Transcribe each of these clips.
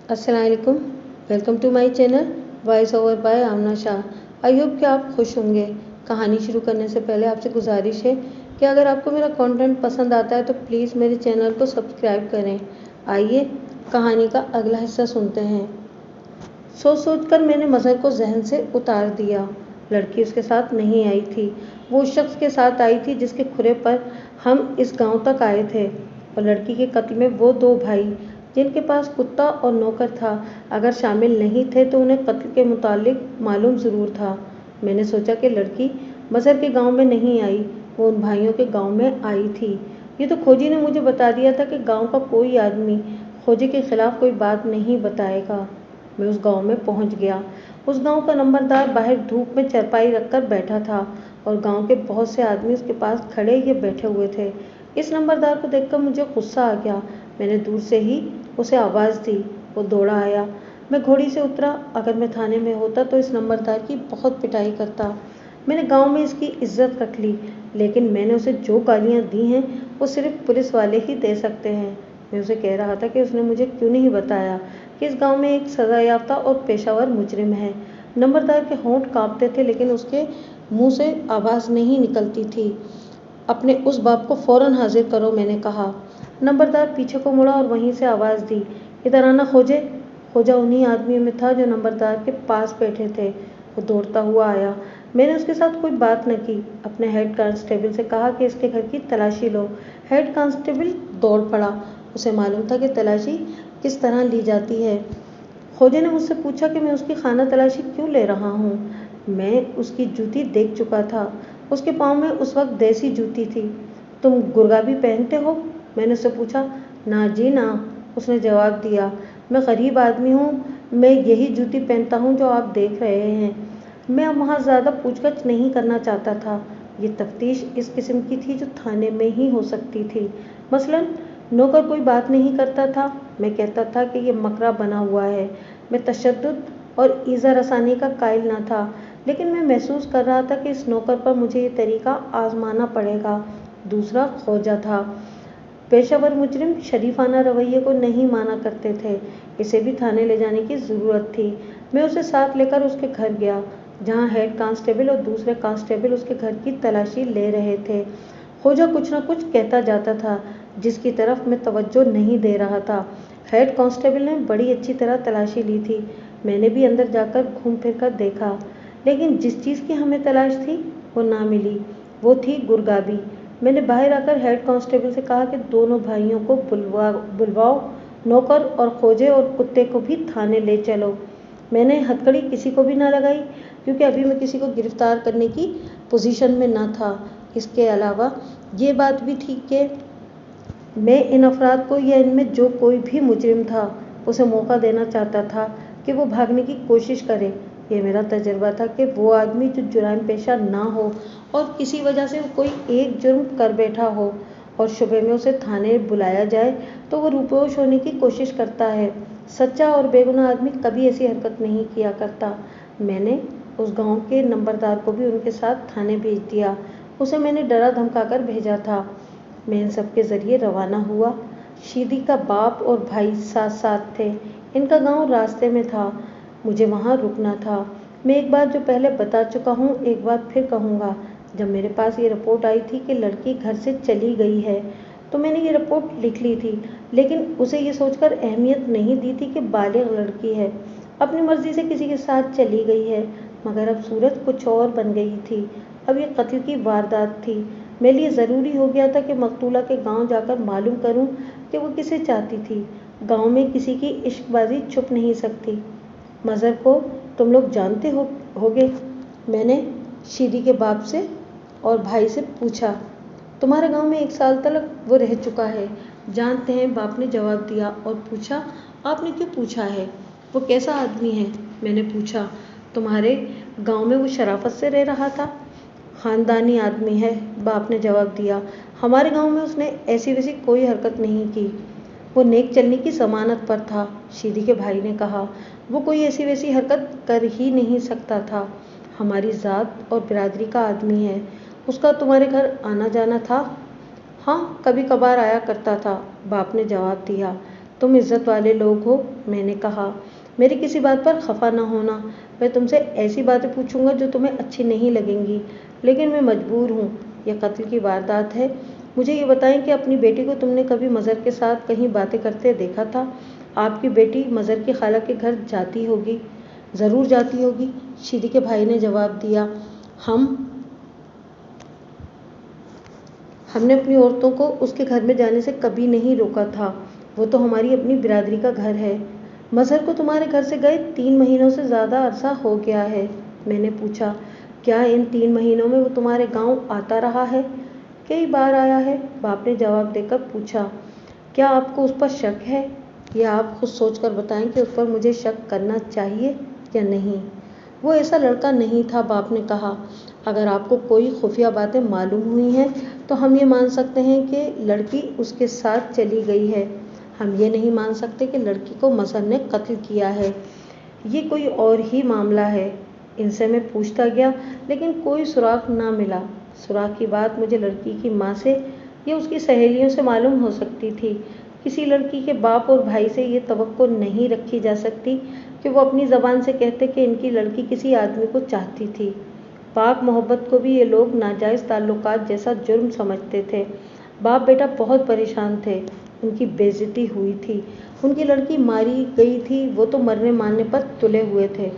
अस्सलाम वालेकुम। Welcome to my channel voice over by Amna Shah. I hope कि आप खुश होंगे। कहानी शुरू करने से पहले आपसे गुजारिश है कि अगर आपको मेरा कंटेंट पसंद आता है तो प्लीज़ मेरे चैनल को सब्सक्राइब करें। आइए कहानी का अगला हिस्सा सुनते हैं। सोच कर मैंने मज़हर को जहन से उतार दिया। लड़की उसके साथ नहीं आई थी, वो उस शख्स के साथ आई थी जिसके खुरे पर हम इस गांव तक आए थे। और लड़की के कत्ल में वो दो भाई जिनके पास कुत्ता और नौकर था, अगर शामिल नहीं थे तो उन्हें कत्ल के मुतालिक मालूम ज़रूर था। मैंने सोचा कि लड़की मज़हर के गांव में नहीं आई, वो उन भाइयों के गांव में आई थी। ये तो खोजी ने मुझे बता दिया था कि गांव का कोई आदमी खोजी के खिलाफ कोई बात नहीं बताएगा। मैं उस गांव में पहुंच गया। उस गांव का नंबरदार बाहर धूप में चरपाई रखकर बैठा था और गांव के बहुत से आदमी उसके पास खड़े या बैठे हुए थे। इस नंबरदार को देखकर मुझे गुस्सा आ गया। मैंने दूर से ही उसे आवाज़ दी। वो दौड़ा आया। मैं घोड़ी से उतरा। अगर मैं थाने में होता तो इस नंबरदार की बहुत पिटाई करता। मैंने गांव में इसकी इज्जत रख ली, लेकिन मैंने उसे जो गालियां दी हैं वो सिर्फ पुलिस वाले ही दे सकते हैं। मैं उसे कह रहा था कि उसने मुझे क्यों नहीं बताया कि इस गांव में एक सजा याफ्ता और पेशावर मुजरिम है। नंबरदार के होंठ कांपते थे, लेकिन उसके मुंह से आवाज़ नहीं निकलती थी। अपने उस बाप को फौरन हाजिर करो, मैंने कहा। नंबरदार पीछे को मुड़ा और वहीं से आवाज़ दी, इधर आना खोजे। खोजा उन्हीं आदमियों में था जो नंबरदार के पास बैठे थे। वो दौड़ता हुआ आया। मैंने उसके साथ कोई बात न की। अपने हेड कांस्टेबल से कहा कि इसके घर की तलाशी लो। हेड कांस्टेबल दौड़ पड़ा। उसे मालूम था कि तलाशी किस तरह ली जाती है। खोजे ने मुझसे पूछा कि मैं उसकी खाना तलाशी क्यों ले रहा हूँ। मैं उसकी जूती देख चुका था। उसके पाँव में उस वक्त देसी जूती थी। तुम गुरगाबी पहनते हो? मैंने उससे पूछा। ना जी ना, उसने जवाब दिया। मैं गरीब आदमी हूँ, मैं यही जूती पहनता हूँ जो आप देख रहे हैं। मैं अब वहाँ ज़्यादा पूछगछ नहीं करना चाहता था। ये तफ्तीश इस किस्म की थी जो थाने में ही हो सकती थी। मसलन नौकर कोई बात नहीं करता था। मैं कहता था कि ये मकरा बना हुआ है। मैं तशद्दुद और ईज़ा रसानी का कायल न था, लेकिन मैं महसूस कर रहा था कि इस नौकर पर मुझे ये तरीका आजमाना पड़ेगा। दूसरा खोजा था। पेशावर मुजरिम शरीफाना रवैये को नहीं माना करते थे। इसे भी थाने ले जाने की ज़रूरत थी। मैं उसे साथ लेकर उसके घर गया, जहाँ हेड कांस्टेबल और दूसरे कांस्टेबल उसके घर की तलाशी ले रहे थे। खोजा कुछ न कुछ कहता जाता था, जिसकी तरफ मैं तवज्जो नहीं दे रहा था। हेड कांस्टेबल ने बड़ी अच्छी तरह तलाशी ली थी। मैंने भी अंदर जाकर घूम फिर कर देखा, लेकिन जिस चीज़ की हमें तलाश थी वो ना मिली। वो थी गुरगाबी। मैंने बाहर आकर हेड कांस्टेबल से कहा कि दोनों भाइयों को बुलवाओ, नौकर और खोजे और कुत्ते को भी थाने ले चलो। मैंने हथकड़ी किसी को भी ना लगाई, क्योंकि अभी मैं किसी को गिरफ्तार करने की पोजीशन में ना था। इसके अलावा ये बात भी थी कि मैं इन अफराद को या इनमें जो कोई भी मुजरिम था उसे मौका देना चाहता था कि वो भागने की कोशिश करे। ये मेरा तजर्बा था कि वो आदमी जो जुर्म पेशा ना हो और किसी वजह से कोई एक जुर्म कर बैठा हो और शुबे में उसे थाने बुलाया जाए तो वो रूपोश होने की कोशिश करता है। सच्चा और बेगुनाह आदमी कभी ऐसी हरकत नहीं किया करता। मैंने उस गांव के नंबरदार को भी उनके साथ थाने भेज दिया। उसे मैंने डरा धमकाकर भेजा था। मैं इन सब के ज़रिए रवाना हुआ। शीदी का बाप और भाई साथ साथ थे। इनका गांव रास्ते में था। मुझे वहां रुकना था। मैं एक बात जो पहले बता चुका हूँ, एक बात फिर कहूँगा। जब मेरे पास ये रिपोर्ट आई थी कि लड़की घर से चली गई है, तो मैंने ये रिपोर्ट लिख ली थी, लेकिन उसे ये सोचकर अहमियत नहीं दी थी कि बालिग लड़की है, अपनी मर्जी से किसी के साथ चली गई है। मगर अब सूरत कुछ और बन गई थी। अब ये कत्ल की वारदात थी। मेरे लिए ज़रूरी हो गया था कि मकतूला के गांव जाकर मालूम करूं कि वो किसे चाहती थी। गांव में किसी की इश्कबाजी छुप नहीं सकती। मज़हर को तुम लोग जानते होगे? मैंने शीदी के बाप से और भाई से पूछा। तुम्हारे गांव में 1 साल तक वो रह चुका है। जानते हैं, बाप ने जवाब दिया और पूछा, आपने क्यों पूछा है? वो कैसा आदमी है? मैंने पूछा। तुम्हारे गांव में वो शराफत से रह रहा था? ख़ानदानी आदमी है, बाप ने जवाब दिया। हमारे गांव में उसने ऐसी वैसी कोई हरकत नहीं की। वो नेक चलने की ज़मानत पर था, शीदी के भाई ने कहा। वो कोई ऐसी वैसी हरकत कर ही नहीं सकता था। हमारी ज़ात और बिरादरी का आदमी है। उसका तुम्हारे घर आना जाना था? हाँ, कभी कभार आया करता था, बाप ने जवाब दिया। तुम इज्जत वाले लोग हो, मैंने कहा। मेरी किसी बात पर खफा ना होना। मैं तुमसे ऐसी बातें पूछूंगा जो तुम्हें अच्छी नहीं लगेंगी, लेकिन मैं मजबूर हूँ। यह कत्ल की वारदात है। मुझे ये बताएं कि अपनी बेटी को तुमने कभी मज़र के साथ कहीं बातें करते देखा था? आपकी बेटी मज़र की खाला के घर जाती होगी। ज़रूर जाती होगी, शीदी के भाई ने जवाब दिया। हमने अपनी औरतों को उसके घर में जाने से कभी नहीं रोका था। वो तो हमारी अपनी बिरादरी का घर है। मज़हर को तुम्हारे घर से गए 3 महीनों से ज़्यादा अरसा हो गया है। मैंने पूछा, क्या इन 3 महीनों में वो तुम्हारे गांव आता रहा है? कई बार आया है, बाप ने जवाब देकर पूछा। क्या आपको उस पर शक है, या आप खुद सोच कर बताएं कि उस पर मुझे शक करना चाहिए या नहीं? वो ऐसा लड़का नहीं था, बाप ने कहा। अगर आपको कोई खुफिया बातें मालूम हुई हैं तो हम ये मान सकते हैं कि लड़की उसके साथ चली गई है। हम ये नहीं मान सकते कि लड़की को मज़हर ने कत्ल किया है। ये कोई और ही मामला है। इनसे मैं पूछता गया, लेकिन कोई सुराग ना मिला। सुराग की बात मुझे लड़की की माँ से या उसकी सहेलियों से मालूम हो सकती थी। किसी लड़की के बाप और भाई से ये तवक्को नहीं रखी जा सकती कि वो अपनी ज़बान से कहते कि इनकी लड़की किसी आदमी को चाहती थी। पाक मोहब्बत को भी ये लोग नाजायज़ ताल्लुकात जैसा जुर्म समझते थे। बाप बेटा बहुत परेशान थे। उनकी बेइज्जती हुई थी। उनकी लड़की मारी गई थी। वो तो मरने मारने पर तुले हुए थे।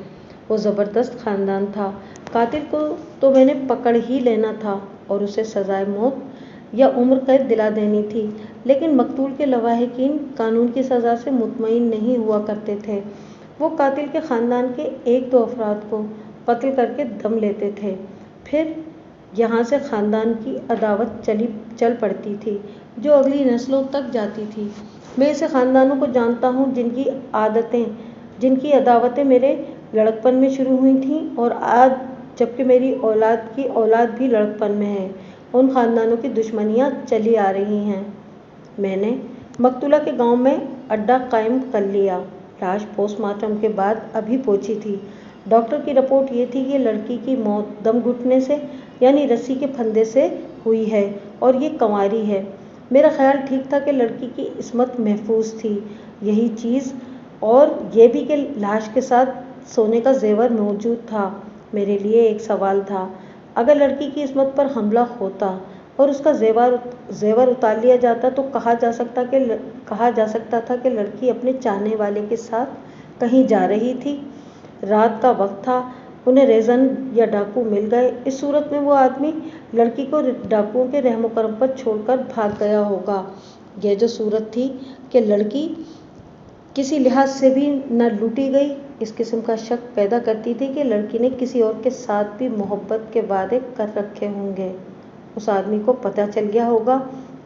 वो ज़बरदस्त ख़ानदान था। कातिल को तो मैंने पकड़ ही लेना था और उसे सज़ाए मौत या उम्र कैद दिला देनी थी, लेकिन मकतूल के लवाहिकीन कानून की सज़ा से मुतमईन नहीं हुआ करते थे। वो कातिल के ख़ानदान के 1-2 अफराद को कत्ल करके दम लेते थे। फिर यहाँ से ख़ानदान की अदावत चल पड़ती थी, जो अगली नस्लों तक जाती थी। मैं ऐसे ख़ानदानों को जानता हूँ जिनकी अदावतें मेरे लड़कपन में शुरू हुई थीं और आज जबकि मेरी औलाद की औलाद भी लड़कपन में है, उन ख़ानदानों की दुश्मनियाँ चली आ रही हैं। मैंने मकतूला के गांव में अड्डा कायम कर लिया। लाश पोस्टमार्टम के बाद अभी पहुंची थी। डॉक्टर की रिपोर्ट ये थी कि लड़की की मौत दम घुटने से यानी रस्सी के फंदे से हुई है और ये कंवारी है। मेरा ख्याल ठीक था कि लड़की की इस्मत महफूज थी। यही चीज़ और ये भी कि लाश के साथ सोने का जेवर मौजूद था। मेरे लिए एक सवाल था, अगर लड़की की इस्मत पर हमला होता और उसका जेवर उतार लिया जाता तो कहा जा सकता था कि लड़की अपने चाहने वाले के साथ कहीं जा रही थी। रात का वक्त था, उन्हें रेजन या डाकू मिल गए। इस सूरत में वो आदमी लड़की को डाकुओं के रहमो करम पर छोड़कर भाग गया होगा। यह जो सूरत थी कि लड़की किसी लिहाज से भी न लूटी गई, इस किस्म का शक पैदा करती थी कि लड़की ने किसी और के साथ भी मोहब्बत के वादे कर रखे होंगे। उस आदमी को पता चल गया होगा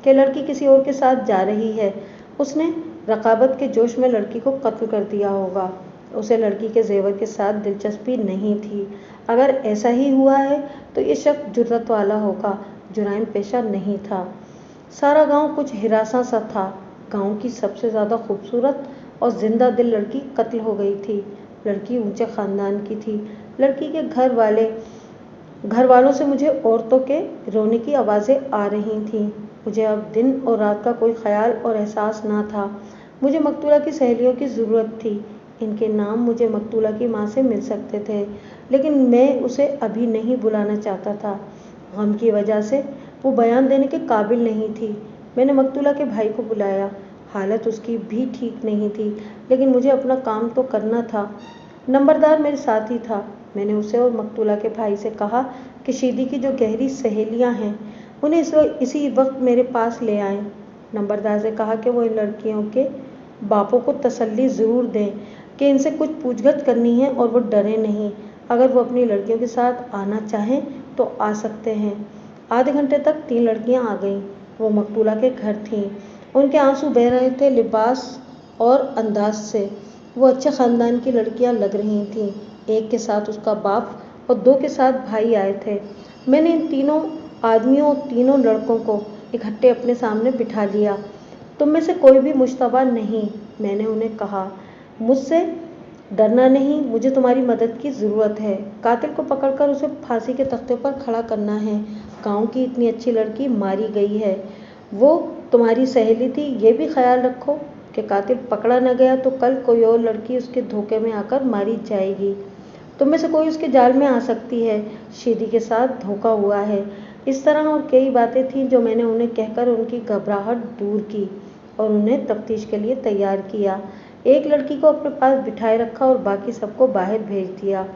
कि लड़की किसी और के साथ जा रही है। उसने रकाबत के जोश में लड़की को कत्ल कर दिया होगा। उसे लड़की के जेवर के साथ दिलचस्पी नहीं थी। अगर ऐसा ही हुआ है तो ये शख्स जुर्रत वाला होगा, जुराइम पेशा नहीं था। सारा गांव कुछ हिरासा सा था। गांव की सबसे ज़्यादा खूबसूरत और जिंदा दिल लड़की कत्ल हो गई थी। लड़की ऊंचे ख़ानदान की थी। लड़की के घर वालों से मुझे औरतों के रोने की आवाज़ें आ रही थीं। मुझे अब दिन और रात का कोई ख्याल और एहसास ना था। मुझे मकतूला की सहेलियों की ज़रूरत थी। इनके नाम मुझे मकतूला की माँ से मिल सकते थे, लेकिन मैं उसे अभी नहीं बुलाना चाहता था। गम की वजह से वो बयान देने के काबिल नहीं थी। मैंने मकतूला के भाई को बुलाया। हालत उसकी भी ठीक नहीं थी, लेकिन मुझे अपना काम तो करना था। नंबरदार मेरे साथ ही था। मैंने उसे और मकतूला के भाई से कहा कि शीदी की जो गहरी सहेलियां हैं उन्हें इसी वक्त मेरे पास ले आएं। नंबरदार से कहा कि वो इन लड़कियों के बापों को तसल्ली ज़रूर दें कि इनसे कुछ पूछगछ करनी है और वो डरे नहीं। अगर वो अपनी लड़कियों के साथ आना चाहें तो आ सकते हैं। आधे घंटे तक 3 लड़कियां आ गईं। वो मकतूला के घर थीं। उनके आंसू बह रहे थे लिबास और अंदाज से। वो अच्छे ख़ानदान की लड़कियां लग रही थीं। एक के साथ उसका बाप और 2 के साथ भाई आए थे। मैंने इन तीनों आदमियों और तीनों लड़कों को इकट्ठे अपने सामने बिठा लिया। तुम में से कोई भी मुश्तबा नहीं, मैंने उन्हें कहा। मुझसे डरना नहीं, मुझे तुम्हारी मदद की ज़रूरत है। कातिल को पकड़कर उसे फांसी के तख्ते पर खड़ा करना है। गांव की इतनी अच्छी लड़की मारी गई है। वो तुम्हारी सहेली थी, ये भी ख्याल रखो। कि कातिल पकड़ा न गया तो कल कोई और लड़की उसके धोखे में आकर मारी जाएगी। तुम में से कोई उसके जाल में आ सकती है। शीदी के साथ धोखा हुआ है। इस तरह और कई बातें थीं जो मैंने उन्हें कहकर उनकी घबराहट दूर की और उन्हें तफ्तीश के लिए तैयार किया। एक लड़की को अपने पास बिठाए रखा और बाकी सबको बाहर भेज दिया।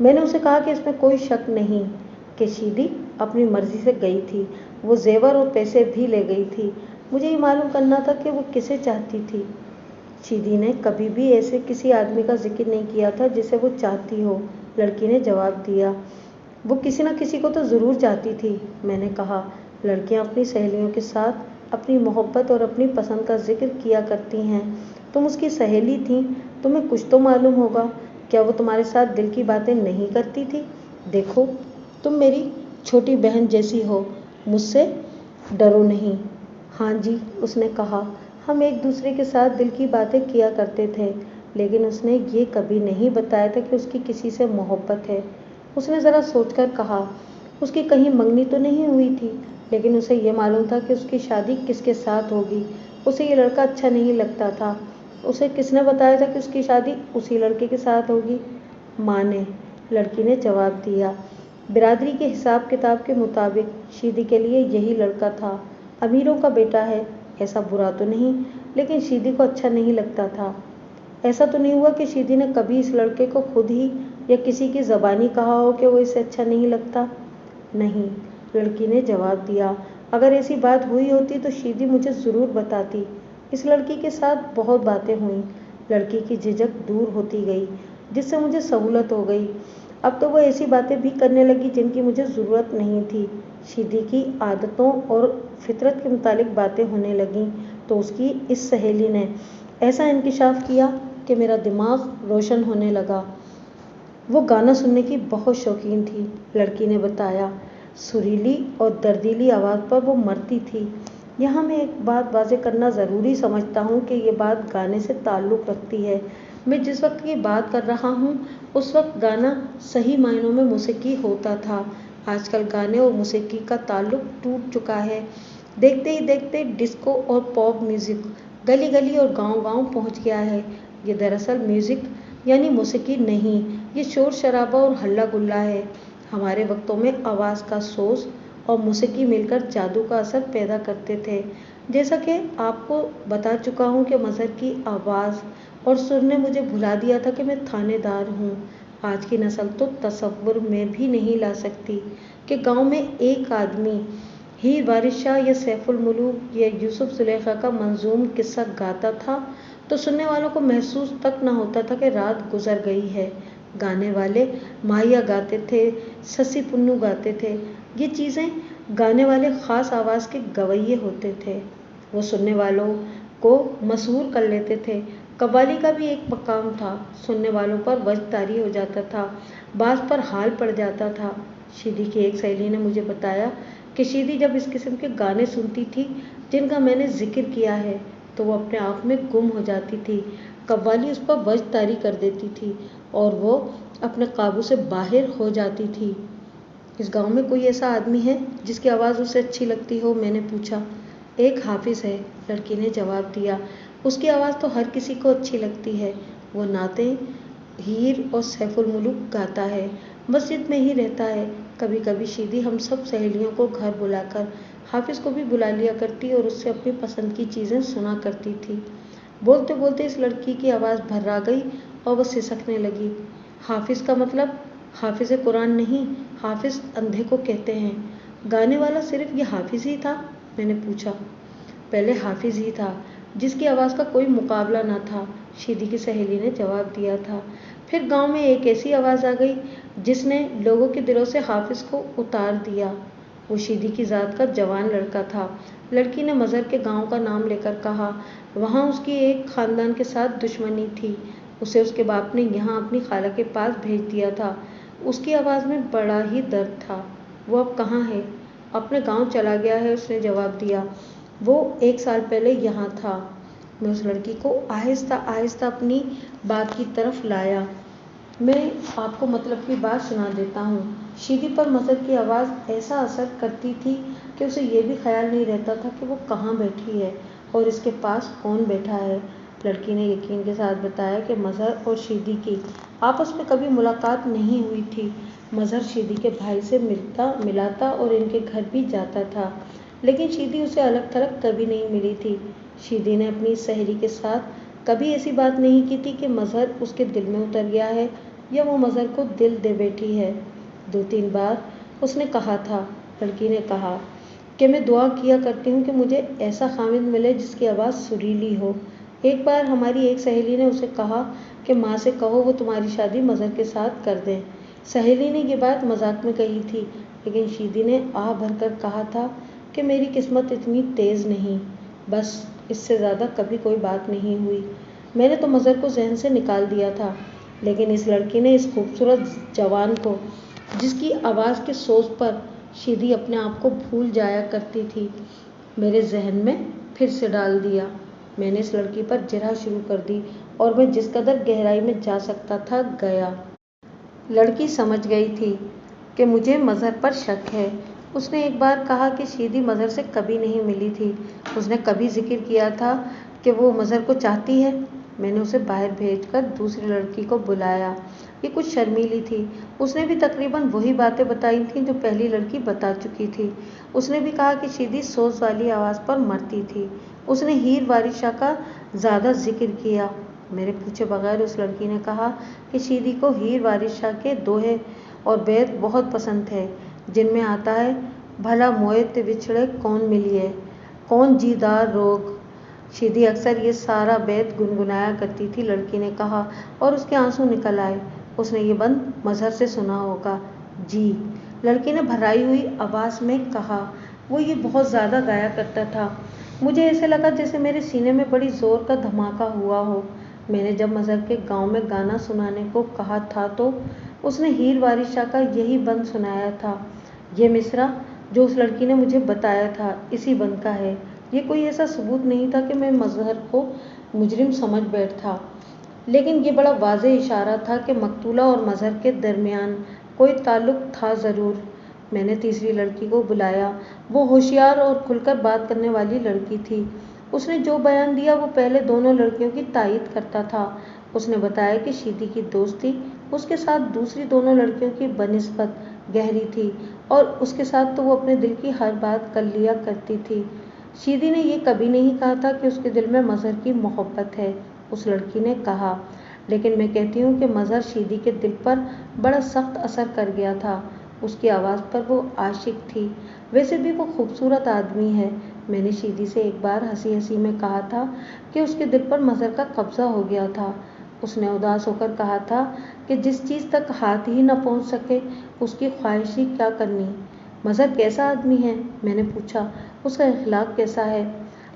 मैंने उसे कहा कि इसमें कोई शक नहीं कि शीदी अपनी मर्जी से गई थी। वो जेवर और पैसे भी ले गई थी। मुझे ये मालूम करना था कि वो किसे चाहती थी। शीदी ने कभी भी ऐसे किसी आदमी का जिक्र नहीं किया था जिसे वो चाहती हो। लड़की ने जवाब दिया। वो किसी न किसी को तो ज़रूर चाहती थी। मैंने कहा, लड़कियां अपनी सहेलियों के साथ अपनी मोहब्बत और अपनी पसंद का जिक्र किया करती हैं। तुम उसकी सहेली थी, तुम्हें कुछ तो मालूम होगा। क्या वो तुम्हारे साथ दिल की बातें नहीं करती थी? देखो, तुम मेरी छोटी बहन जैसी हो, मुझसे डरो नहीं। हाँ जी, उसने कहा, हम एक दूसरे के साथ दिल की बातें किया करते थे, लेकिन उसने ये कभी नहीं बताया था कि उसकी किसी से मोहब्बत है। उसने ज़रा सोचकर कहा, उसकी कहीं मंगनी तो नहीं हुई थी, लेकिन उसे ये मालूम था कि उसकी शादी किसके साथ होगी। उसे ये लड़का अच्छा नहीं लगता था। उसे किसने बताया था कि उसकी शादी उसी लड़के के साथ होगी? माँ ने, लड़की ने जवाब दिया। बिरादरी के हिसाब किताब के मुताबिक शीदी के लिए यही लड़का था। अमीरों का बेटा है, ऐसा बुरा तो नहीं, लेकिन शीदी को अच्छा नहीं लगता था। ऐसा तो नहीं हुआ कि शीदी ने कभी इस लड़के को खुद ही या किसी की ज़बानी कहा हो कि वो इसे अच्छा नहीं लगता? नहीं, लड़की ने जवाब दिया। अगर ऐसी बात हुई होती तो शीदी मुझे ज़रूर बताती। इस लड़की के साथ बहुत बातें हुईं। लड़की की झिझक दूर होती गई, जिससे मुझे सहूलत हो गई। अब तो वो ऐसी बातें भी करने लगी जिनकी मुझे ज़रूरत नहीं थी। शीदी की आदतों और फितरत के मुतालिक बातें होने लगीं तो उसकी इस सहेली ने ऐसा इंकिशाफ किया कि मेरा दिमाग रोशन होने लगा। वो गाना सुनने की बहुत शौकीन थी, लड़की ने बताया। सुरीली और दर्दीली आवाज़ पर वो मरती थी। यहाँ मैं एक बात वाज़ेह करना ज़रूरी समझता हूँ कि ये बात गाने से ताल्लुक़ रखती है। मैं जिस वक्त की बात कर रहा हूँ उस वक्त गाना सही मायनों में मौसीकी होता था। आजकल गाने और मौसीकी का ताल्लुक़ टूट चुका है। देखते ही देखते डिस्को और पॉप म्यूज़िक गली गली और गांव गांव पहुंच गया है। ये दरअसल म्यूज़िक यानी मौसीकी नहीं, ये शोर शराबा और हल्ला गुल्ला है। हमारे वक्तों में आवाज़ का सोज और मौसीकी मिलकर जादू का असर पैदा करते थे। जैसा कि आपको बता चुका हूँ कि मज़हर की आवाज़ और सुर ने मुझे भुला दिया था कि मैं थानेदार हूँ। आज की नस्ल तो तसव्वुर में भी नहीं ला सकती कि गांव में एक आदमी हीर वारिस शाह या सैफुल मुलूक या यूसुफ जुलेखा का मंजूम किस्सा गाता था तो सुनने वालों को महसूस तक न होता था कि रात गुजर गई है। गाने वाले माहिया गाते थे, ससी पुन्नू गाते थे। ये चीज़ें गाने वाले ख़ास आवाज़ के गवैये होते थे। वो सुनने वालों को मसहूर कर लेते थे। कव्वाली का भी एक मकाम था, सुनने वालों पर वज्द तारी हो जाता था, बाज़ पर हाल पड़ जाता था। शीदी की एक सहेली ने मुझे बताया कि शीदी जब इस किस्म के गाने सुनती थी जिनका मैंने जिक्र किया है तो वो अपने आप में गुम हो जाती थी। कव्वाली उस पर वज्द तारी कर देती थी और वो अपने काबू से बाहर हो जाती थी। इस गांव में कोई ऐसा आदमी है जिसकी आवाज़ उसे अच्छी लगती हो? मैंने पूछा। एक हाफिज़ है, लड़की ने जवाब दिया। उसकी आवाज़ तो हर किसी को अच्छी लगती है। वो नाते हीर और सैफुल मुलूक गाता है, मस्जिद में ही रहता है। कभी कभी शीदी हम सब सहेलियों को घर बुलाकर हाफिज़ को भी बुला लिया करती और उससे अपनी पसंद की चीज़ें सुना करती थी। बोलते बोलते इस लड़की की आवाज़ भर्रा गई और वह सिसकने लगी। हाफिज़ का मतलब हाफिज़ कुरान नहीं, हाफिज़ अंधे को कहते हैं। गाने वाला सिर्फ ये हाफिज़ ही था? मैंने पूछा। पहले हाफिज़ ही था, जिसकी आवाज़ का कोई मुकाबला न था, शीदी की सहेली ने जवाब दिया था। फिर गांव में एक ऐसी आवाज़ आ गई जिसने लोगों के दिलों से हाफिज़ को उतार दिया। वो शीदी की ज़ात का जवान लड़का था। लड़की ने मज़हर के गांव का नाम लेकर कहा। वहाँ उसकी एक ख़ानदान के साथ दुश्मनी थी। उसे उसके बाप ने यहाँ अपनी खाला के पास भेज दिया था। उसकी आवाज़ में बड़ा ही दर्द था। वो अब कहाँ है? अपने गांव चला गया है, उसने जवाब दिया। वो 1 साल पहले यहाँ था। मैं उस लड़की को आहिस्ता आहिस्ता अपनी बात की तरफ लाया। मैं आपको मतलब की बात सुना देता हूँ। शीदी पर मज़हर की आवाज़ ऐसा असर करती थी कि उसे ये भी ख्याल नहीं रहता था कि वो कहाँ बैठी है। और इसके पास कौन बैठा है। लड़की ने यकीन के साथ बताया कि मजहर और शीदी की आपस में कभी मुलाकात नहीं हुई थी। मजहर शीदी के भाई से मिलाता और इनके घर भी जाता था, लेकिन शीदी उसे अलग थलग कभी नहीं मिली थी। शीदी ने अपनी सहेली के साथ कभी ऐसी बात नहीं की थी कि मजहर उसके दिल में उतर गया है या वो मजहर को दिल दे बैठी है। 2-3 बार उसने कहा था, लड़की ने कहा, कि मैं दुआ किया करती हूँ कि मुझे ऐसा खामिद मिले जिसकी आवाज़ सुरीली हो। एक बार हमारी एक सहेली ने उसे कहा कि माँ से कहो वो तुम्हारी शादी मजहर के साथ कर दें। सहेली ने ये बात मजाक में कही थी, लेकिन शीदी ने आह भरकर कहा था कि मेरी किस्मत इतनी तेज़ नहीं। बस इससे ज़्यादा कभी कोई बात नहीं हुई। मैंने तो मजहर को जहन से निकाल दिया था, लेकिन इस लड़की ने इस खूबसूरत जवान को, जिसकी आवाज़ के सोच पर शीदी अपने आप को भूल जाया करती थी, मेरे जहन में फिर से डाल दिया। मैंने इस लड़की पर जिरह शुरू कर दी और मैं जिस कदर गहराई में जा सकता था गया। लड़की समझ गई थी कि मुझे मजहर पर शक है। उसने एक बार कहा कि शीदी मजहर से कभी नहीं मिली थी। उसने कभी जिक्र किया था कि वो मजहर को चाहती है। मैंने उसे बाहर भेजकर दूसरी लड़की को बुलाया। ये कुछ शर्मीली थी। उसने भी तकरीबन वही बातें बताई थीं जो पहली लड़की बता चुकी थी। उसने भी कहा कि शीदी सोच वाली आवाज़ पर मरती थी। उसने हीर वारिशा का ज़्यादा जिक्र किया। मेरे पूछे बगैर उस लड़की ने कहा कि शीदी को हीर वारिशा के दोहे और बैत बहुत पसंद थे, जिनमें आता है, भला मोए ते विछड़े कौन मिलिए, कौन जीदार रोग। शीदी अक्सर ये सारा बैत गुनगुनाया करती थी, लड़की ने कहा, और उसके आंसू निकल आए। उसने ये बंद मजहर से सुना होगा। जी, लड़की ने भराई हुई आवाज़ में कहा। वो ये बहुत ज़्यादा गाया करता था। मुझे ऐसे लगा जैसे मेरे सीने में बड़ी ज़ोर का धमाका हुआ हो। मैंने जब मजहर के गांव में गाना सुनाने को कहा था तो उसने हीर वारिशा का यही बंद सुनाया था। ये मिसरा जो उस लड़की ने मुझे बताया था, इसी बंद का है। ये कोई ऐसा सबूत नहीं था कि मैं मजहर को मुजरिम समझ बैठता, लेकिन ये बड़ा वाज़ेह इशारा था कि मकतूला और मजहर के दरमियान कोई ताल्लुक़ था ज़रूर। मैंने तीसरी लड़की को बुलाया। वो होशियार और खुलकर बात करने वाली लड़की थी। उसने जो बयान दिया वो पहले दोनों लड़कियों की तायीद करता था। उसने बताया कि शीदी की दोस्ती उसके साथ दूसरी दोनों लड़कियों की बनिस्बत गहरी थी और उसके साथ तो वो अपने दिल की हर बात कर लिया करती थी। शीदी ने ये कभी नहीं कहा था कि उसके दिल में मजहर की मोहब्बत है, उस लड़की ने कहा, लेकिन मैं कहती हूँ कि मजहर शीदी के दिल पर बड़ा सख्त असर कर गया था। उसकी आवाज़ पर वो आशिक थी। वैसे भी वो खूबसूरत आदमी है। मैंने शीदी से एक बार हंसी हंसी में कहा था कि उसके दिल पर मजहर का कब्जा हो गया था। उसने उदास होकर कहा था कि जिस चीज़ तक हाथ ही न पहुँच सके उसकी ख्वाहिश ही क्या करनी। मजहर कैसा आदमी है? मैंने पूछा। उसका इखलाक कैसा है?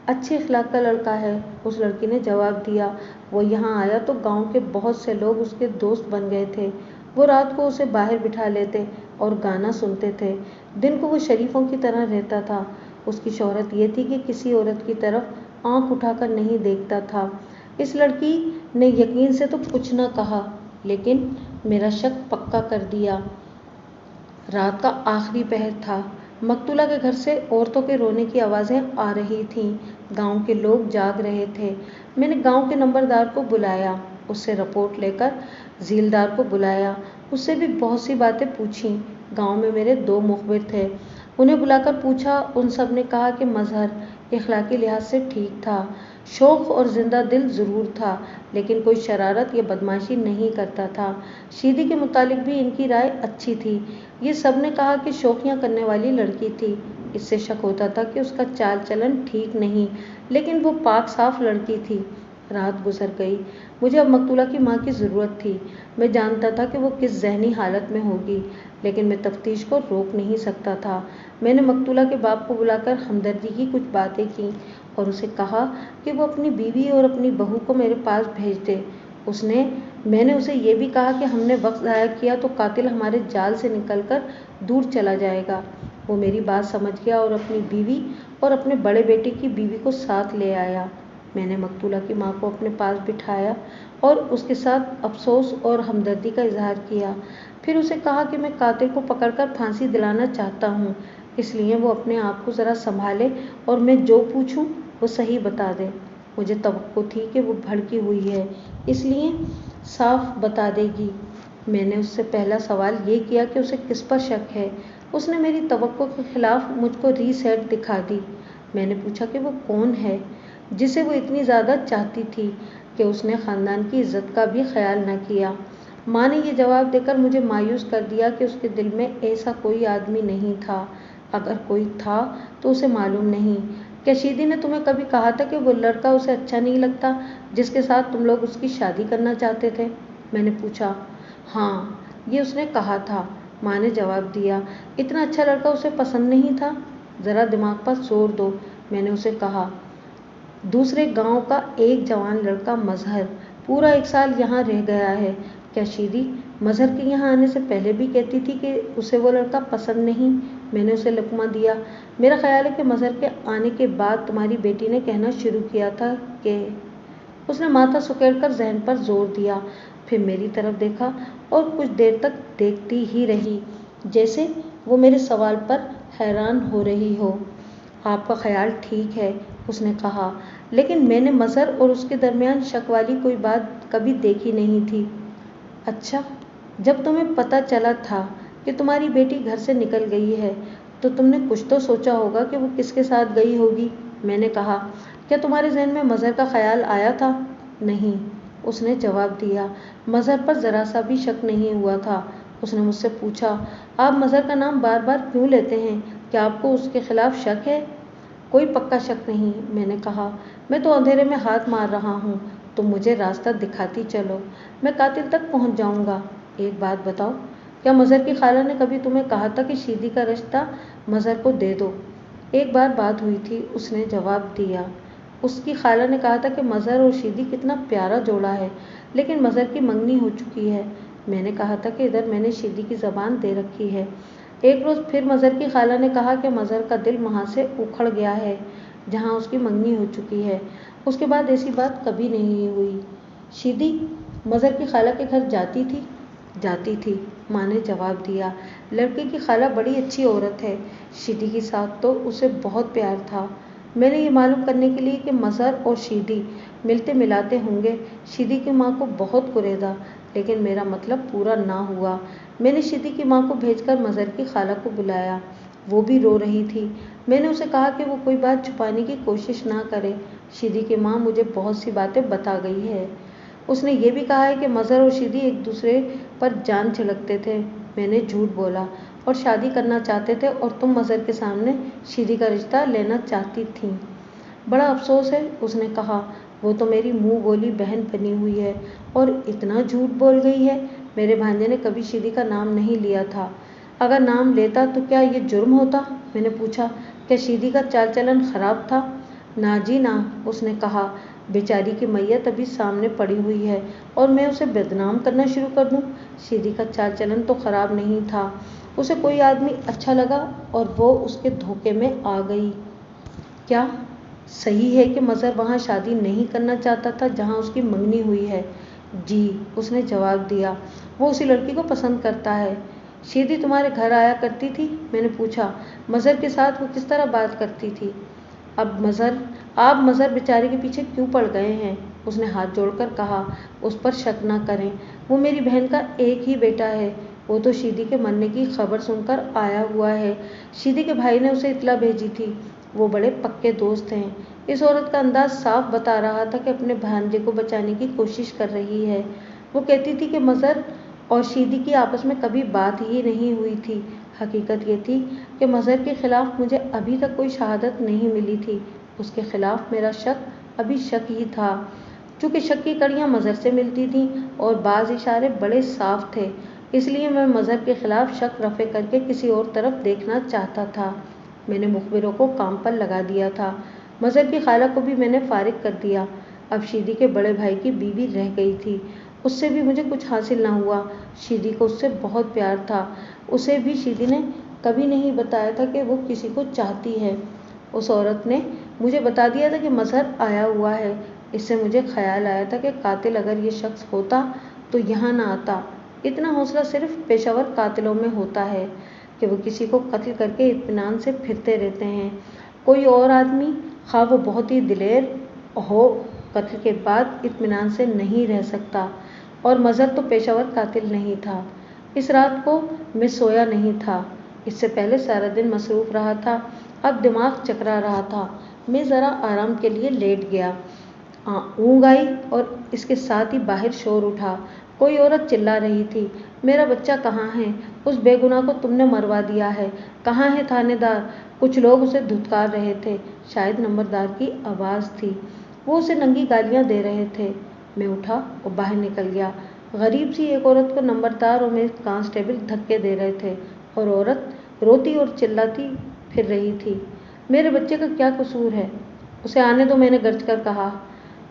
अच्छे इखलाक का लड़का है, उस लड़की ने जवाब दिया। वो यहाँ आया तो गांव के बहुत से लोग उसके दोस्त बन गए थे। वो रात को उसे बाहर बिठा लेते और गाना सुनते थे। दिन को वो शरीफों की तरह रहता था। उसकी शोहरत ये थी कि किसी औरत की तरफ आंख उठाकर नहीं देखता था। इस लड़की ने यकीन से तो कुछ न कहा, लेकिन मेरा शक पक्का कर दिया। रात का आखिरी पहर था। मकतूला के घर से औरतों के रोने की आवाज़ें आ रही थीं। गांव के लोग जाग रहे थे। मैंने गांव के नंबरदार को बुलाया, उससे रिपोर्ट लेकर झीलदार को बुलाया, उससे भी बहुत सी बातें पूछीं। गांव में मेरे 2 मुखबिर थे, उन्हें बुलाकर पूछा। उन सब ने कहा कि मजहर इखलाकी लिहाज से ठीक था, शौक और जिंदा दिल ज़रूर था, लेकिन कोई शरारत या बदमाशी नहीं करता था। शीदी के मुतालिक भी इनकी राय अच्छी थी। ये सब ने कहा कि शौकियाँ करने वाली लड़की थी। इससे शक होता था कि उसका चाल चलन ठीक नहीं, लेकिन वो पाक साफ लड़की थी। रात गुजर गई। मुझे अब मकतूला की माँ की ज़रूरत थी। मैं जानता था कि वो किस ज़हनी हालत में होगी, लेकिन मैं तफ्तीश को रोक नहीं सकता था। मैंने मकतूला के बाप को बुलाकर हमदर्दी की कुछ बातें की और उसे कहा कि वो अपनी बीवी और अपनी बहू को मेरे पास भेज दे। मैंने उसे ये भी कहा कि हमने वक्त ज़ाया किया तो कातिल हमारे जाल से निकलकर दूर चला जाएगा। वो मेरी बात समझ गया और अपनी बीवी और अपने बड़े बेटे की बीवी को साथ ले आया। मैंने मकतूला की माँ को अपने पास बिठाया और उसके साथ अफसोस और हमदर्दी का इजहार किया। फिर उसे कहा कि मैं कातिल को पकड़कर फांसी दिलाना चाहता हूँ, इसलिए वो अपने आप को ज़रा संभाले और मैं जो पूछूँ वो सही बता दे। मुझे तवक्को थी कि वो भड़की हुई है, इसलिए साफ बता देगी। मैंने उससे पहला सवाल ये किया कि उसे किस पर शक है। उसने मेरी तवक्को के खिलाफ मुझको रीसेट दिखा दी। मैंने पूछा कि वो कौन है जिसे वो इतनी ज़्यादा चाहती थी कि उसने ख़ानदान की इज्जत का भी ख्याल न किया। माँ ने ये जवाब देकर मुझे मायूस कर दिया कि उसके दिल में ऐसा कोई आदमी नहीं था। अगर कोई था तो उसे मालूम नहीं। क्या शीदी ने तुम्हें कभी कहा था कि वो लड़का उसे अच्छा नहीं लगता जिसके साथ तुम लोग उसकी शादी करना चाहते थे? मैंने पूछा। हाँ, ये उसने कहा था, माँ ने जवाब दिया। इतना अच्छा लड़का उसे पसंद नहीं था? ज़रा दिमाग पर जोर दो, मैंने उसे कहा। दूसरे गांव का एक जवान लड़का मजहर पूरा 1 साल यहाँ रह गया है। क्या शीदी मजहर के यहाँ आने से पहले भी कहती थी कि उसे वो लड़का पसंद नहीं? मैंने उसे लकमा दिया। मेरा ख्याल है कि मजहर के आने के बाद तुम्हारी बेटी ने कहना शुरू किया था कि। उसने माथा सुकेड़कर जहन पर जोर दिया, फिर मेरी तरफ देखा और कुछ देर तक देखती ही रही, जैसे वो मेरे सवाल पर हैरान हो रही हो। आपका ख्याल ठीक है, उसने कहा, लेकिन मैंने मजहर और उसके दरमियान शक वाली कोई बात कभी देखी नहीं थी। अच्छा, जब तुम्हें पता चला था कि तुम्हारी बेटी घर से निकल गई है तो तुमने कुछ तो सोचा होगा कि वो किसके साथ गई होगी, मैंने कहा। क्या तुम्हारे जहन में मजहर का ख्याल आया था? नहीं, उसने जवाब दिया। मजहर पर ज़रा सा भी शक नहीं हुआ था। उसने मुझसे पूछा, आप मजहर का नाम बार बार क्यों लेते हैं? क्या आपको उसके खिलाफ शक है? कोई पक्का शक नहीं, मैंने कहा। मैं तो अंधेरे में हाथ मार रहा हूँ, तुम मुझे रास्ता दिखाती चलो, मैं कातिल तक पहुँच जाऊँगा। एक बात बताओ, क्या मजहर की खाला ने कभी तुम्हें कहा था कि शीदी का रिश्ता मजहर को दे दो? एक बार बात हुई थी, उसने जवाब दिया। उसकी खाला ने कहा था कि मजहर और शीदी कितना प्यारा जोड़ा है, लेकिन मजहर की मंगनी हो चुकी है। मैंने कहा था कि इधर मैंने शीदी की ज़बान दे रखी है। एक रोज़ फिर मजहर की खाला ने कहा कि मजहर का दिल वहाँ से उखड़ गया है जहाँ उसकी मंगनी हो चुकी है। उसके बाद ऐसी बात कभी नहीं हुई। शीदी मजहर की खाला के घर जाती थी? जाती थी, माँ ने जवाब दिया। लड़के की खाला बड़ी अच्छी औरत है, शीदी के साथ तो उसे बहुत प्यार था। मैंने ये मालूम करने के लिए कि मजहर और शीदी मिलते मिलाते होंगे, शीदी की माँ को बहुत कुरेदा, लेकिन मेरा मतलब पूरा ना हुआ। मैंने शीदी की माँ को भेजकर मजहर की खाला को बुलाया। वो भी रो रही थी। मैंने उसे कहा कि वो कोई बात छुपाने की कोशिश ना करे। शीदी की माँ मुझे बहुत सी बातें बता गई है। उसने ये भी कहा है कि मजहर और शीदी एक दूसरे पर जान छिड़कते थे। मैंने झूठ बोला और शादी करना चाहते थे और तुम मजहर के सामने शीदी का रिश्ता लेना चाहती थीं। बड़ा अफसोस है, उसने कहा। वो तो मेरी मुंह बोली बहन बनी हुई है और इतना झूठ बोल गई है। मेरे भांजे ने कभी शीदी का नाम नहीं लिया था। अगर नाम लेता तो क्या ये जुर्म होता? मैंने पूछा। क्या शीदी का चाल चलन खराब था? ना जी ना, उसने कहा। बेचारी की मैयत अभी सामने पड़ी हुई है और मैं उसे बदनाम करना शुरू कर दूं? शीदी का चाल चलन तो खराब नहीं था। उसे कोई आदमी अच्छा लगा और वो उसके धोखे में आ गई। क्या सही है कि मजहर वहाँ शादी नहीं करना चाहता था जहाँ उसकी मंगनी हुई है? जी, उसने जवाब दिया। वो उसी लड़की को पसंद करता है। शीदी तुम्हारे घर आया करती थी? मैंने पूछा। मजहर के साथ वो किस तरह बात करती थी? आप मजहर बेचारे के पीछे क्यों पड़ गए हैं? उसने हाथ जोड़कर कहा। उस पर शक न करें, वो मेरी बहन का एक ही बेटा है। वो तो शीदी के मरने की खबर सुनकर आया हुआ है। शीदी के भाई ने उसे इत्तला भेजी थी। वो बड़े पक्के दोस्त हैं। इस औरत का अंदाज साफ बता रहा था कि अपने भांजे को बचाने की कोशिश कर रही है। वो कहती थी कि मजहर और शीदी की आपस में कभी बात ही नहीं हुई थी। हकीकत ये थी कि मजहर के खिलाफ मुझे अभी तक कोई शहादत नहीं मिली थी। उसके खिलाफ मेरा शक अभी शक ही था। चूँकि शक की कड़ियाँ मजहर से मिलती थीं और बाज़ इशारे बड़े साफ थे, इसलिए मैं मजहर के खिलाफ शक रफ़े करके किसी और तरफ देखना चाहता था। मैंने मुखबिरों को काम पर लगा दिया था। मजहर की खाला को भी मैंने फारिग कर दिया। अब शीदी के बड़े भाई की बीवी रह गई थी। उससे भी मुझे कुछ हासिल ना हुआ। शीदी को उससे बहुत प्यार था। उसे भी शीदी ने कभी नहीं बताया था कि वो किसी को चाहती है। उस औरत ने मुझे बता दिया था कि मजहर आया हुआ है। इससे मुझे ख्याल आया था कि कातिल अगर ये शख्स होता तो यहाँ ना आता। इतना हौसला सिर्फ पेशावर कातिलों में होता है कि वो किसी को कत्ल करके इत्मीनान से फिरते रहते हैं। कोई और आदमी خواہ وہ بہت ہی دلیر ہو، قتل کے بعد اطمینان سے نہیں رہ سکتا، اور مظہر تو پیشہ ور قاتل نہیں تھا۔ اس رات کو میں سویا نہیں تھا۔ اس سے پہلے سارا دن مصروف رہا تھا، اب دماغ چکرا رہا تھا۔ میں ذرا آرام کے لیے لیٹ گیا۔ اونگ آئی اور اس کے ساتھ ہی باہر شور اٹھا۔ کوئی عورت چلا رہی تھی، میرا بچہ کہاں ہے؟ اس بے گناہ کو تم نے مروا دیا ہے، کہاں ہے تھانے دار؟ کچھ لوگ اسے دھتکار رہے تھے، شاید نمبردار کی آواز تھی، وہ اسے ننگی گالیاں دے رہے تھے۔ میں اٹھا اور باہر نکل گیا۔ غریب سی ایک عورت کو نمبردار اور میرے کانسٹیبل دھکے دے رہے تھے، اور عورت روتی اور چلاتی پھر رہی تھی۔ میرے بچے کا کیا قصور ہے؟ اسے آنے دو، میں نے گرج کر کہا۔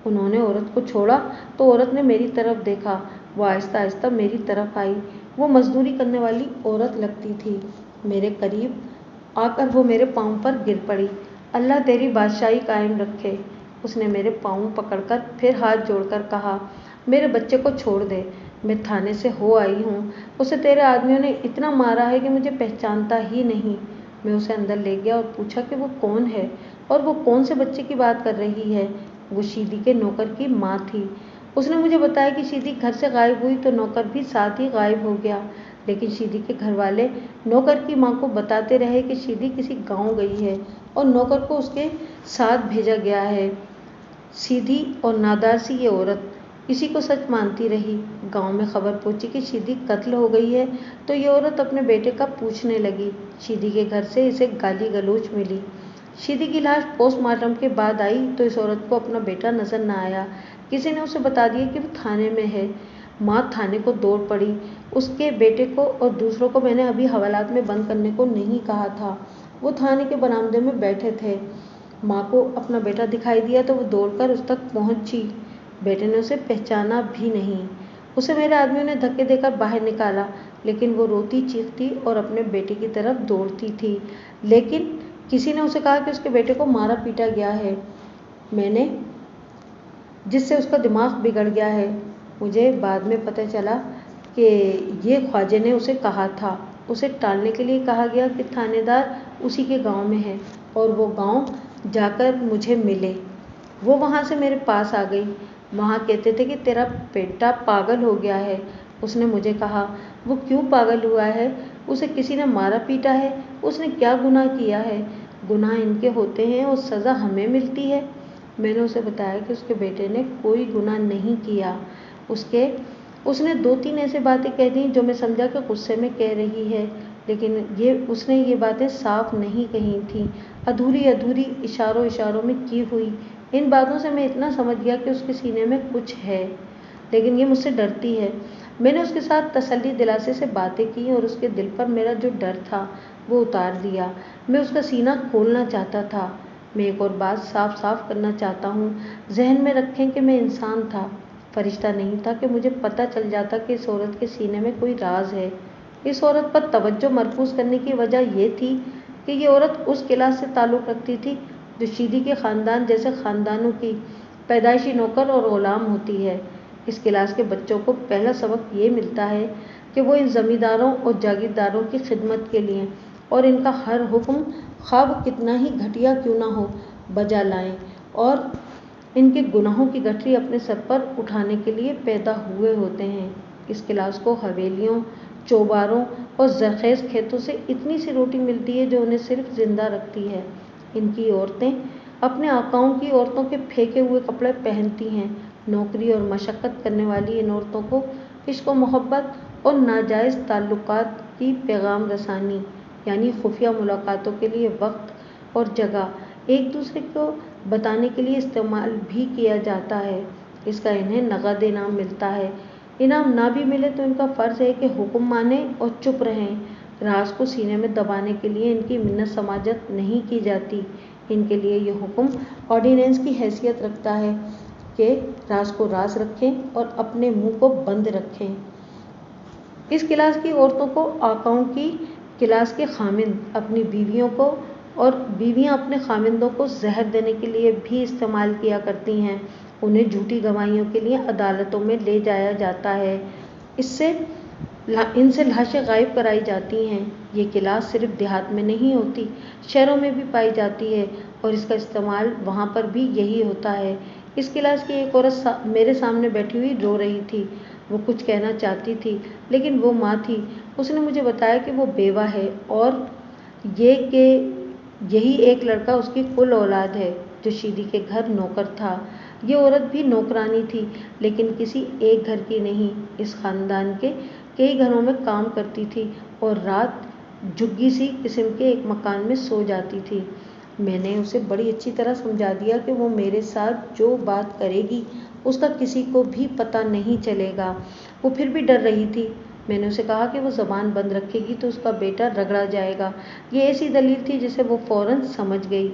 انہوں نے عورت کو چھوڑا تو عورت نے میری طرف دیکھا، وہ آہستہ آہستہ میری طرف آئی۔ وہ مزدوری کرنے والی عورت لگتی تھی۔ میرے قریب آ کر وہ میرے پاؤں پر گر پڑی۔ اللہ تیری بادشاہی قائم رکھے، اس نے میرے پاؤں پکڑ کر پھر ہاتھ جوڑ کر کہا۔ میرے بچے کو چھوڑ دے، میں تھانے سے ہو آئی ہوں، اسے تیرے آدمیوں نے اتنا مارا ہے کہ مجھے پہچانتا ہی نہیں۔ میں اسے اندر لے گیا اور پوچھا کہ وہ کون ہے اور وہ کون سے بچے کی بات کر رہی ہے۔ وہ شیدی کے نوکر کی ماں تھی۔ اس نے مجھے بتایا کہ شیدی گھر سے غائب ہوئی تو نوکر بھی ساتھ ہی غائب ہو گیا، لیکن شیدی کے گھر والے نوکر کی ماں کو بتاتے رہے کہ شیدی کسی گاؤں گئی ہے اور نوکر کو اس کے ساتھ بھیجا گیا ہے۔ سیدھی اور نادار سی یہ عورت اسی کو سچ مانتی رہی۔ گاؤں میں خبر پہنچی کہ شیدی قتل ہو گئی ہے تو یہ عورت اپنے بیٹے کا پوچھنے لگی۔ شیدی کے گھر سے اسے گالی گلوچ ملی۔ شیدی کی لاش پوسٹ مارٹم کے بعد آئی تو اس عورت کو اپنا بیٹا نظر نہ آیا۔ کسی نے اسے بتا دیا کہ وہ تھانے میں ہے۔ ماں تھانے کو دوڑ پڑی۔ اس کے بیٹے کو اور دوسروں کو میں نے ابھی حوالات میں بند کرنے کو نہیں کہا تھا، وہ تھانے کے برآمدے میں بیٹھے تھے۔ ماں کو اپنا بیٹا دکھائی دیا تو وہ دوڑ کر اس تک پہنچی۔ بیٹے نے اسے پہچانا بھی نہیں۔ اسے میرے آدمیوں نے دھکے دے کر باہر نکالا، لیکن وہ روتی چیختی اور اپنے بیٹے کی طرف دوڑتی تھی۔ لیکن کسی نے اسے کہا کہ اس کے بیٹے کو مارا پیٹا گیا ہے، میں نے جس سے اس کا دماغ بگڑ گیا ہے۔ مجھے بعد میں پتہ چلا کہ یہ خواجے نے اسے کہا تھا۔ اسے ٹالنے کے لیے کہا گیا کہ تھانے دار اسی کے گاؤں میں ہے اور وہ گاؤں جا کر مجھے ملے۔ وہ وہاں سے میرے پاس آ گئی۔ وہاں کہتے تھے کہ تیرا بیٹا پاگل ہو گیا ہے۔ اس نے مجھے کہا، وہ کیوں پاگل ہوا ہے؟ اسے کسی نے مارا پیٹا ہے؟ اس نے کیا گناہ کیا ہے؟ گناہ ان کے ہوتے ہیں اور سزا ہمیں ملتی ہے۔ میں نے اسے بتایا کہ اس کے بیٹے نے کوئی گناہ نہیں کیا۔ اس نے 2-3 ایسے باتیں کہہ دیں جو میں سمجھا کہ غصے میں کہہ رہی ہے، لیکن اس نے یہ باتیں صاف نہیں کہی تھیں، ادھوری اشاروں میں کی ہوئی۔ ان باتوں سے میں اتنا سمجھ گیا کہ اس کے سینے میں کچھ ہے، لیکن یہ مجھ سے ڈرتی ہے۔ میں نے اس کے ساتھ تسلی دلاسے سے باتیں کی اور اس کے دل پر میرا جو ڈر تھا وہ اتار دیا۔ میں اس کا سینہ کھولنا چاہتا تھا۔ میں ایک اور بات صاف کرنا چاہتا ہوں، ذہن میں رکھیں کہ میں انسان تھا، فرشتہ نہیں تھا کہ مجھے پتہ چل جاتا کہ اس عورت کے سینے میں کوئی راز ہے۔ اس عورت پر توجہ مرکوز کرنے کی وجہ یہ تھی کہ یہ عورت اس کلاس سے تعلق رکھتی تھی جو شیدی کے خاندان جیسے خاندانوں کی پیدائشی نوکر اور غلام ہوتی ہے۔ اس کلاس کے بچوں کو پہلا سبق یہ ملتا ہے کہ وہ ان زمینداروں اور جاگیرداروں کی خدمت کے لیے اور ان کا ہر حکم خواہ وہ کتنا ہی گھٹیا کیوں نہ ہو بجا لائیں، اور ان کے گناہوں کی گٹھری اپنے سر پر اٹھانے کے لیے پیدا ہوئے ہوتے ہیں۔ اس کلاس کو حویلیوں، چوباروں اور زرخیز کھیتوں سے اتنی سی روٹی ملتی ہے جو انہیں صرف زندہ رکھتی ہے۔ ان کی عورتیں اپنے آقاؤں کی عورتوں کے پھینکے ہوئے کپڑے پہنتی ہیں۔ نوکری اور مشقت کرنے والی ان عورتوں کو عشق و محبت اور ناجائز تعلقات کی پیغام رسانی، یعنی خفیہ ملاقاتوں کے لیے وقت اور جگہ ایک دوسرے کو بتانے کے لیے استعمال بھی کیا جاتا ہے۔ اس کا انہیں نقد انعام ملتا ہے۔ انعام نہ بھی ملے تو ان کا فرض ہے کہ حکم مانیں اور چپ رہیں۔ راز کو سینے میں دبانے کے لیے ان کی منت سماجت نہیں کی جاتی۔ ان کے لیے یہ حکم آرڈیننس کی حیثیت رکھتا ہے کہ راز کو راز رکھیں اور اپنے منہ کو بند رکھیں۔ اس کلاس کی عورتوں کو آقاؤں کی کلاس کے خامند اپنی بیویوں کو اور بیویاں اپنے خامندوں کو زہر دینے کے لیے بھی استعمال کیا کرتی ہیں۔ انہیں جھوٹی گواہیوں کے لیے عدالتوں میں لے جایا جاتا ہے۔ اس سے इनसे लाशें गायब कराई जाती हैं। ये क्लास सिर्फ देहात में नहीं होती, शहरों में भी पाई जाती है और इसका इस्तेमाल वहाँ पर भी यही होता है। इस क्लास की एक औरत मेरे सामने बैठी हुई रो रही थी। वो कुछ कहना चाहती थी, लेकिन वो माँ थी। उसने मुझे बताया कि वो बेवा है और ये कि यही एक लड़का उसकी कुल औलाद है जो शीदी के घर नौकर था। ये औरत भी नौकरानी थी, लेकिन किसी एक घर की नहीं, इस खानदान के कई घरों में काम करती थी और रात झुग्गी सी किस्म के एक मकान में सो जाती थी। मैंने उसे बड़ी अच्छी तरह समझा दिया कि वो मेरे साथ जो बात करेगी उसका किसी को भी पता नहीं चलेगा। वो फिर भी डर रही थी। मैंने उसे कहा कि वो ज़बान बंद रखेगी तो उसका बेटा रगड़ा जाएगा। ये ऐसी दलील थी जिसे वो फौरन समझ गई।